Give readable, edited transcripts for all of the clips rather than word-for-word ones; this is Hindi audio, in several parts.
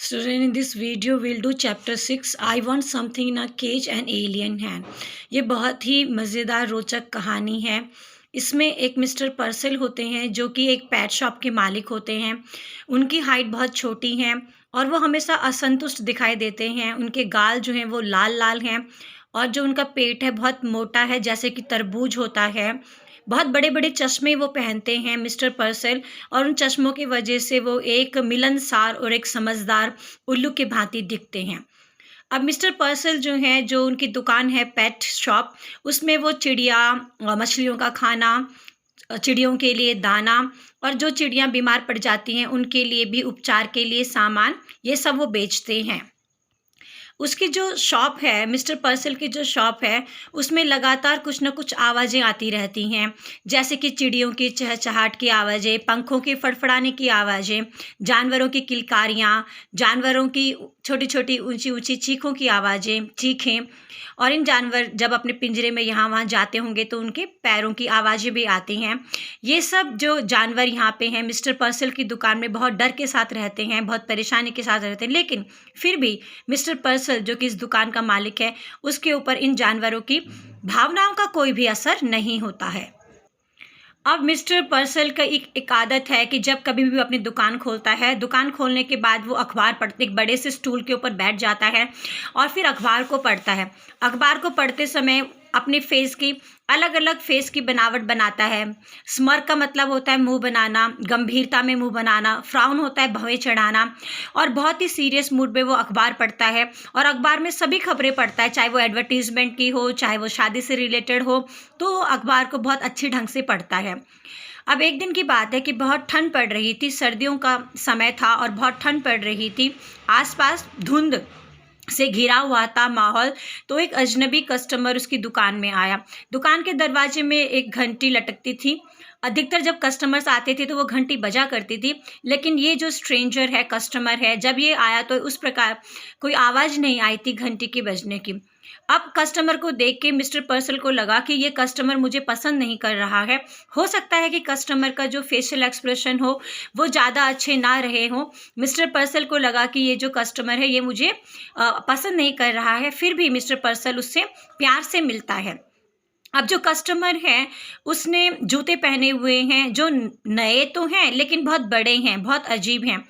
Student, in this video we'll do chapter 6 I want something in a cage and alien hand। ये बहुत ही मज़ेदार रोचक कहानी है। इसमें एक मिस्टर पर्सल होते हैं जो कि एक पेट शॉप के मालिक होते हैं। उनकी हाइट बहुत छोटी है और वो हमेशा असंतुष्ट दिखाई देते हैं। उनके गाल जो हैं वो लाल लाल हैं और जो उनका पेट है बहुत मोटा है, जैसे कि तरबूज होता है। बहुत बड़े बड़े चश्मे वो पहनते हैं मिस्टर पर्सल, और उन चश्मों की वजह से वो एक मिलनसार और एक समझदार उल्लू के भांति दिखते हैं। अब मिस्टर पर्सल जो हैं, जो उनकी दुकान है पेट शॉप, उसमें वो चिड़िया, मछलियों का खाना, चिड़ियों के लिए दाना, और जो चिड़ियाँ बीमार पड़ जाती हैं उनके लिए भी उपचार के लिए सामान, ये सब वो बेचते हैं। उसकी जो शॉप है, मिस्टर पर्सल की जो शॉप है, उसमें लगातार कुछ न कुछ आवाज़ें आती रहती हैं, जैसे कि चिड़ियों की चहचहाट की आवाज़ें, पंखों के फड़फड़ाने की आवाज़ें, जानवरों की किलकारियाँ, जानवरों की छोटी छोटी ऊंची ऊंची चीखों की आवाज़ें, चीखें। और इन जानवर जब अपने पिंजरे में यहाँ वहाँ जाते होंगे तो उनके पैरों की आवाज़ें भी आती हैं। ये सब जो जानवर यहाँ पे हैं मिस्टर पर्सल की दुकान में बहुत डर के साथ रहते हैं, बहुत परेशानी के साथ रहते हैं, लेकिन फिर भी मिस्टर पर्सल जो कि इस दुकान का मालिक है, उसके ऊपर इन जानवरों की भावनाओं का कोई भी असर नहीं होता है। अब मिस्टर पर्सल का एक आदत है कि जब कभी भी वो अपनी दुकान खोलता है, दुकान खोलने के बाद वो अखबार पढ़ते, एक बड़े से स्टूल के ऊपर बैठ जाता है और फिर अखबार को पढ़ता है। अखबार को पढ़ते समय अपने फेस की अलग अलग फेस की बनावट बनाता है। स्मर्क का मतलब होता है मुंह बनाना, गंभीरता में मुंह बनाना, फ्राउन होता है भवें चढ़ाना, और बहुत ही सीरियस मूड में वो अखबार पढ़ता है और अखबार में सभी खबरें पढ़ता है, चाहे वो एडवर्टीजमेंट की हो, चाहे वो शादी से रिलेटेड हो, तो अखबार को बहुत अच्छी ढंग से पढ़ता है। अब एक दिन की बात है कि बहुत ठंड पड़ रही थी, सर्दियों का समय था और बहुत ठंड पड़ रही थी, आसपास धुंध से घिरा हुआ था माहौल। तो एक अजनबी कस्टमर उसकी दुकान में आया। दुकान के दरवाजे में एक घंटी लटकती थी। अधिकतर जब कस्टमर्स आते थे तो वो घंटी बजा करती थी, लेकिन ये जो स्ट्रेंजर है, कस्टमर है, जब ये आया तो उस प्रकार कोई आवाज़ नहीं आई थी घंटी के बजने की। अब कस्टमर को देख के मिस्टर पर्सल को लगा कि ये कस्टमर मुझे पसंद नहीं कर रहा है। हो सकता है कि कस्टमर का जो फेशियल एक्सप्रेशन हो वो ज़्यादा अच्छे ना रहे हो। मिस्टर पर्सल को लगा कि ये जो कस्टमर है ये मुझे पसंद नहीं कर रहा है, फिर भी मिस्टर पर्सल उससे प्यार से मिलता है। अब जो कस्टमर है उसने जूते पहने हुए हैं जो नए तो हैं लेकिन बहुत बड़े हैं, बहुत अजीब हैं।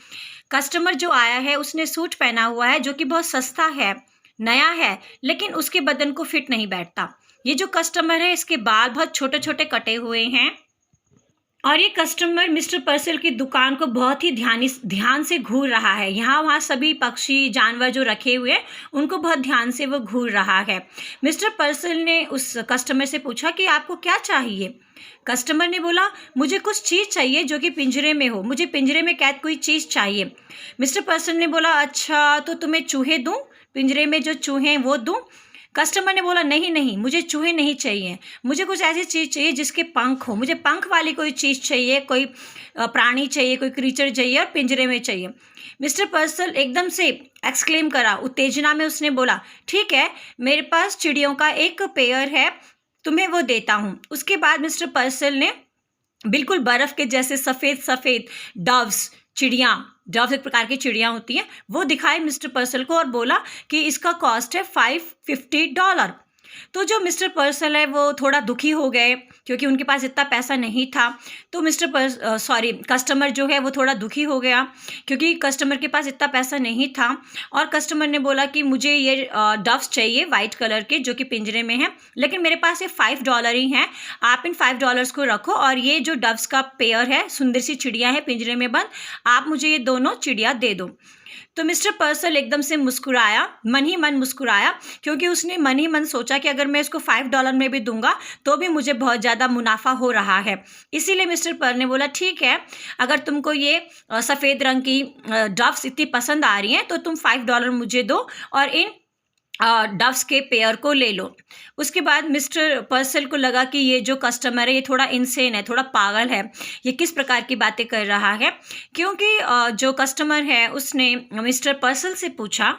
कस्टमर जो आया है उसने सूट पहना हुआ है जो कि बहुत सस्ता है, नया है, लेकिन उसके बदन को फिट नहीं बैठता। ये जो कस्टमर है इसके बाल बहुत छोटे छोटे कटे हुए हैं और ये कस्टमर मिस्टर पर्सल की दुकान को बहुत ही ध्यान से घूर रहा है। यहाँ वहाँ सभी पक्षी जानवर जो रखे हुए हैं उनको बहुत ध्यान से वो घूर रहा है। मिस्टर पर्सल ने उस कस्टमर से पूछा कि आपको क्या चाहिए। कस्टमर ने बोला, मुझे कुछ चीज़ चाहिए जो कि पिंजरे में हो, मुझे पिंजरे में कैद कोई चीज़ चाहिए। मिस्टर पर्सल ने बोला, अच्छा तो तुम्हें चूहे दूँ, पिंजरे में जो चूहे हैं वो दूँ। कस्टमर ने बोला, नहीं नहीं, मुझे चूहे नहीं चाहिए, मुझे कुछ ऐसी चीज़ चाहिए जिसके पंख हो, मुझे पंख वाली कोई चीज़ चाहिए, कोई प्राणी चाहिए, कोई क्रीचर चाहिए और पिंजरे में चाहिए। मिस्टर पर्सल एकदम से एक्सक्लेम करा, उत्तेजना में उसने बोला, ठीक है, मेरे पास चिड़ियों का एक पेयर है, तुम्हें वो देता हूँ। उसके बाद मिस्टर पर्सल ने बिल्कुल बर्फ़ के जैसे सफ़ेद सफ़ेद डव्स, चिड़ियाँ, डव्स एक प्रकार की चिड़ियाँ होती हैं, वो दिखाए मिस्टर पर्सल को और बोला कि इसका कॉस्ट है $550। तो जो मिस्टर पर्सल है वो थोड़ा दुखी हो गए क्योंकि उनके पास इतना पैसा नहीं था। तो कस्टमर जो है वो थोड़ा दुखी हो गया क्योंकि कस्टमर के पास इतना पैसा नहीं था, और कस्टमर ने बोला कि मुझे ये डव्स चाहिए वाइट कलर के जो कि पिंजरे में हैं, लेकिन मेरे पास ये $5 ही हैं, आप इन $5 को रखो और ये जो डव्स का पेयर है, सुंदर सी चिड़िया है पिंजरे में बंद, आप मुझे ये दोनों चिड़िया दे दो। तो मिस्टर पर्सल एकदम से मुस्कुराया, मन ही मन मुस्कुराया, क्योंकि उसने मन ही मन सोचा कि अगर मैं इसको $5 में भी दूंगा तो भी मुझे बहुत ज़्यादा मुनाफा हो रहा है। इसीलिए मिस्टर पर्ल ने बोला, ठीक है, अगर तुमको ये सफ़ेद रंग की डव्स इतनी पसंद आ रही हैं तो तुम $5 मुझे दो और इन डव्स के पेयर को ले लो। उसके बाद मिस्टर पर्सल को लगा कि ये जो कस्टमर है ये थोड़ा इनसेन है, थोड़ा पागल है, ये किस प्रकार की बातें कर रहा है। क्योंकि जो कस्टमर है उसने मिस्टर पर्सल से पूछा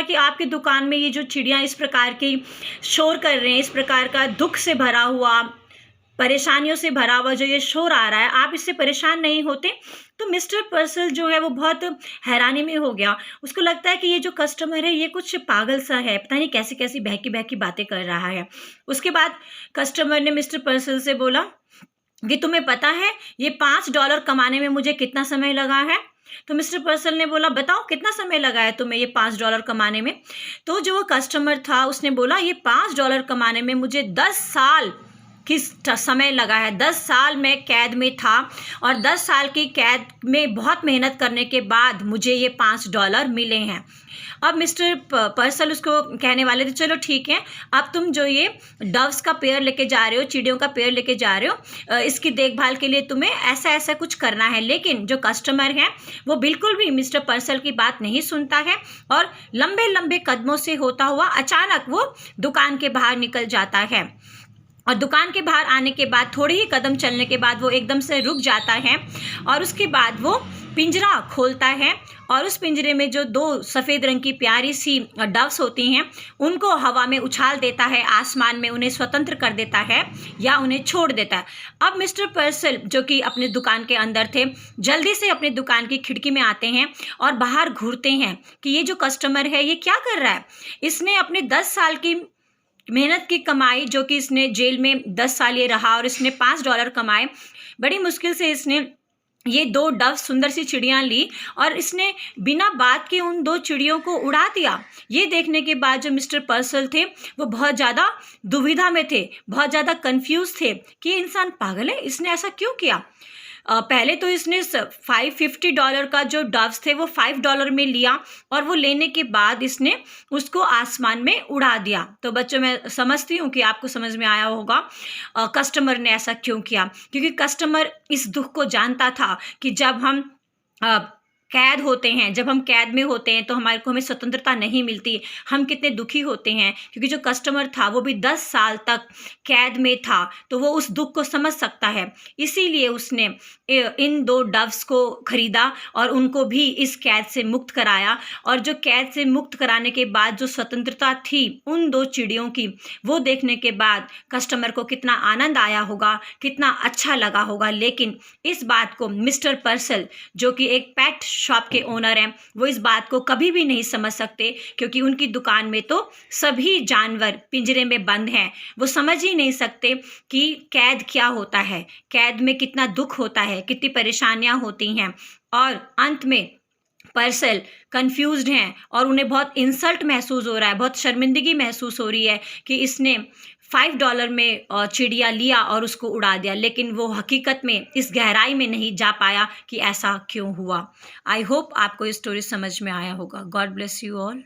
कि आपकी दुकान में ये जो चिड़ियाँ इस प्रकार की शोर कर रहे हैं, इस प्रकार का दुख से भरा हुआ परेशानियों से भरा हुआ जो ये शोर आ रहा है, आप इससे परेशान नहीं होते? तो मिस्टर पर्सल जो है वो बहुत हैरानी में हो गया। उसको लगता है कि ये जो कस्टमर है ये कुछ पागल सा है, पता नहीं कैसी-कैसी बहकी-बहकी बातें कर रहा है। उसके बाद कस्टमर ने मिस्टर पर्सल से बोला कि तुम्हें पता है ये $5 कमाने में मुझे कितना समय लगा है? तो मिस्टर पर्सल ने बोला, बताओ कितना समय लगा है तुम्हें ये $5 कमाने में? तो जो वो कस्टमर था उसने बोला, ये $5 कमाने में मुझे 10 साल समय लगा है। 10 साल मैं कैद में था और 10 साल की कैद में बहुत मेहनत करने के बाद मुझे ये $5 मिले हैं। अब मिस्टर पर्सल उसको कहने वाले थे, चलो ठीक है, अब तुम जो ये डव्स का पेयर लेके जा रहे हो, चिड़ियों का पेयर लेके जा रहे हो, इसकी देखभाल के लिए तुम्हें ऐसा ऐसा कुछ करना है। लेकिन जो कस्टमर है वो बिल्कुल भी मिस्टर पर्सल की बात नहीं सुनता है और लंबे लंबे कदमों से होता हुआ अचानक वो दुकान के बाहर निकल जाता है। और दुकान के बाहर आने के बाद थोड़े ही कदम चलने के बाद वो एकदम से रुक जाता है और उसके बाद वो पिंजरा खोलता है और उस पिंजरे में जो 2 सफ़ेद रंग की प्यारी सी डव्स होती हैं उनको हवा में उछाल देता है, आसमान में उन्हें स्वतंत्र कर देता है या उन्हें छोड़ देता है। अब मिस्टर पर्सल जो कि अपने दुकान के अंदर थे, जल्दी से अपनी दुकान की खिड़की में आते हैं और बाहर घूरते हैं कि ये जो कस्टमर है ये क्या कर रहा है। इसने अपने 10 साल की मेहनत की कमाई, जो कि इसने जेल में 10 साल ये रहा और इसने $5 कमाए, बड़ी मुश्किल से इसने ये 2 डव सुंदर सी चिड़ियाँ ली और इसने बिना बात के उन 2 चिड़ियों को उड़ा दिया। ये देखने के बाद जो मिस्टर पर्सल थे वो बहुत ज़्यादा दुविधा में थे, बहुत ज़्यादा कंफ्यूज थे कि ये इंसान पागल है, इसने ऐसा क्यों किया। पहले तो इसने $550 का जो डव्स थे वो $5 में लिया और वो लेने के बाद इसने उसको आसमान में उड़ा दिया। तो बच्चों, मैं समझती हूँ कि आपको समझ में आया होगा कस्टमर ने ऐसा क्यों किया, क्योंकि कस्टमर इस दुख को जानता था कि जब हम कैद होते हैं, जब हम कैद में होते हैं तो हमें स्वतंत्रता नहीं मिलती, हम कितने दुखी होते हैं। क्योंकि जो कस्टमर था वो भी 10 साल तक कैद में था, तो वो उस दुख को समझ सकता है। इसीलिए उसने इन 2 डव्स को खरीदा और उनको भी इस कैद से मुक्त कराया। और जो कैद से मुक्त कराने के बाद जो स्वतंत्रता थी उन 2 चिड़ियों की, वो देखने के बाद कस्टमर को कितना आनंद आया होगा, कितना अच्छा लगा होगा। लेकिन इस बात को मिस्टर पर्सल जो कि एक पेट शॉप के ओनर हैं, वो इस बात को कभी भी नहीं समझ सकते, क्योंकि उनकी दुकान में तो सभी जानवर पिंजरे में बंद हैं। वो समझ ही नहीं सकते कि कैद क्या होता है, कैद में कितना दुख होता है, कितनी परेशानियां होती हैं। और अंत में पर्सल कंफ्यूज्ड हैं और उन्हें बहुत इंसल्ट महसूस हो रहा है, बहुत शर्मिंदगी महसूस हो रही है कि इसने $5 में चिड़िया लिया और उसको उड़ा दिया, लेकिन वो हकीकत में इस गहराई में नहीं जा पाया कि ऐसा क्यों हुआ। आई होप आपको ये स्टोरी समझ में आया होगा। God bless you all.